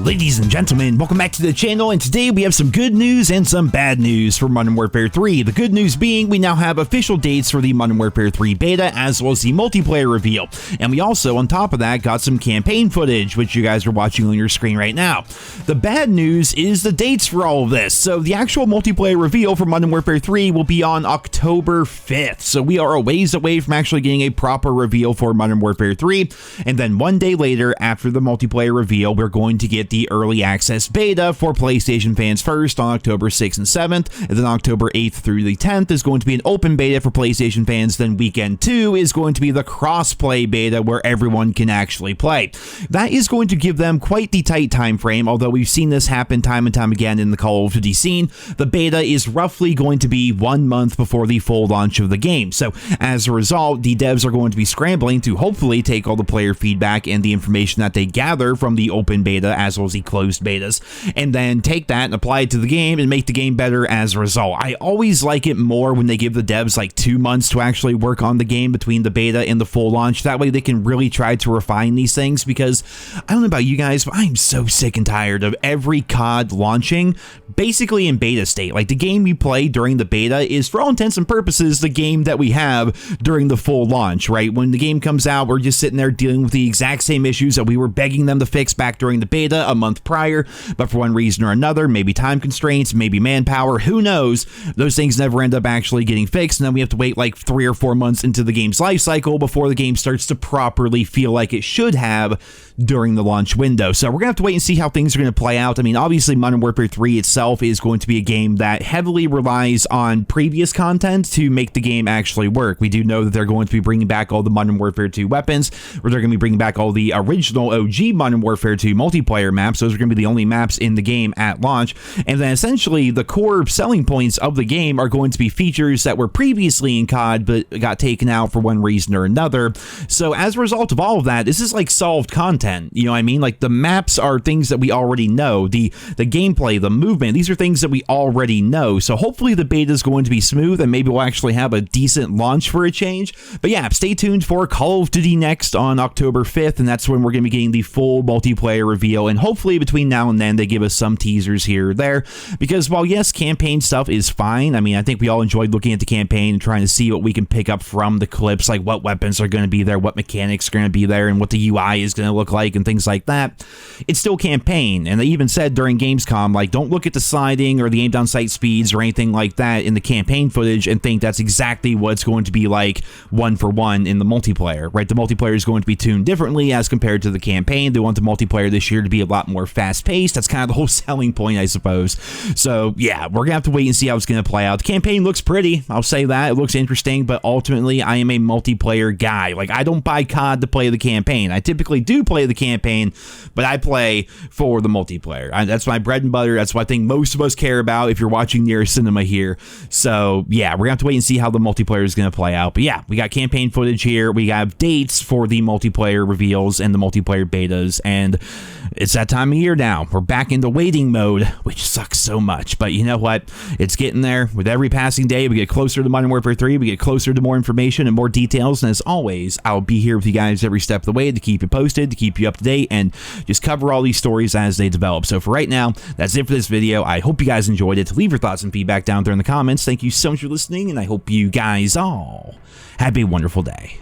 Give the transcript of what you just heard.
Ladies and gentlemen, welcome back to the channel, and today we have some good news and some bad news for Modern Warfare 3. The good news being we now have official dates for the Modern Warfare 3 beta as well as the multiplayer reveal, and we also, on top of that, got some campaign footage, which you guys are watching on your screen right now. The bad news is the dates for all of this. So the actual multiplayer reveal for Modern Warfare 3 will be on October 5th, so we are a ways away from actually getting a proper reveal for Modern Warfare 3, and then one day later, after the multiplayer reveal, we're going to get the early access beta for PlayStation fans first on October 6th and 7th, and then October 8th through the 10th is going to be an open beta for PlayStation fans. Then weekend 2 is going to be the cross-play beta where everyone can actually play. That is going to give them quite the tight time frame, although we've seen this happen time and time again in the Call of Duty scene. The beta is roughly going to be 1 month before the full launch of the game, so as a result, the devs are going to be scrambling to hopefully take all the player feedback and the information that they gather from the open beta as well as the closed betas, and then take that and apply it to the game and make the game better as a result. I always like it more when they give the devs like 2 months to actually work on the game between the beta and the full launch. That way they can really try to refine these things, because I don't know about you guys, but I'm so sick and tired of every COD launching basically in beta state. Like, the game you play during the beta is, for all intents and purposes, the game that we have during the full launch, right? When the game comes out, we're just sitting there dealing with the exact same issues that we were begging them to fix back during the beta a month prior, but for one reason or another, maybe time constraints, maybe manpower, who knows, those things never end up actually getting fixed, and then we have to wait like 3 or 4 months into the game's life cycle before the game starts to properly feel like it should have during the launch window. So we're gonna have to wait and see how things are going to play out. I mean, obviously Modern Warfare 3 itself is going to be a game that heavily relies on previous content to make the game actually work. We do know that they're going to be bringing back all the Modern Warfare 2 weapons, or they're going to be bringing back all the original OG Modern Warfare 2 multiplayer maps. Those are going to be the only maps in the game at launch, and then essentially the core selling points of the game are going to be features that were previously in COD but got taken out for one reason or another. So as a result of all of that, this is like solved content, you know what I mean? Like, the maps are things that we already know, the gameplay, the movement, these are things that we already know. So hopefully the beta is going to be smooth, and maybe we'll actually have a decent launch for a change. But yeah, stay tuned for Call of Duty Next on October 5th, and that's when we're going to be getting the full multiplayer reveal, and hopefully between now and then they give us some teasers here or there, because while yes, campaign stuff is fine, I mean, I think we all enjoyed looking at the campaign and trying to see what we can pick up from the clips, like what weapons are going to be there, what mechanics are going to be there, and what the UI is going to look like and things like that. It's still campaign, and they even said during Gamescom, like, don't look at the sliding or the aim down sight speeds or anything like that in the campaign footage and think that's exactly what it's going to be like one for one in the multiplayer, right? The multiplayer is going to be tuned differently as compared to the campaign. They want the multiplayer this year to be a lot more fast-paced. That's kind of the whole selling point, I suppose. So yeah, we're gonna have to wait and see how it's gonna play out. The campaign looks pretty, I'll say that. It looks interesting, but ultimately I am a multiplayer guy. Like, I don't buy COD to play the campaign. I typically do play the campaign, but I play for the multiplayer. That's my bread and butter. That's what I think most of us care about if you're watching NerosCinema here. So yeah, we're gonna have to wait and see how the multiplayer is gonna play out. But yeah, we got campaign footage here. We have dates for the multiplayer reveals and the multiplayer betas, and it's that time of year now. We're back into waiting mode, which sucks so much, but you know what? It's getting there. With every passing day, we get closer to Modern Warfare 3, we get closer to more information and more details, and as always, I'll be here with you guys every step of the way to keep you posted, to keep you up to date, and just cover all these stories as they develop. So for right now, that's it for this video. I hope you guys enjoyed it. Leave your thoughts and feedback down there in the comments. Thank you so much for listening, and I hope you guys all have a wonderful day.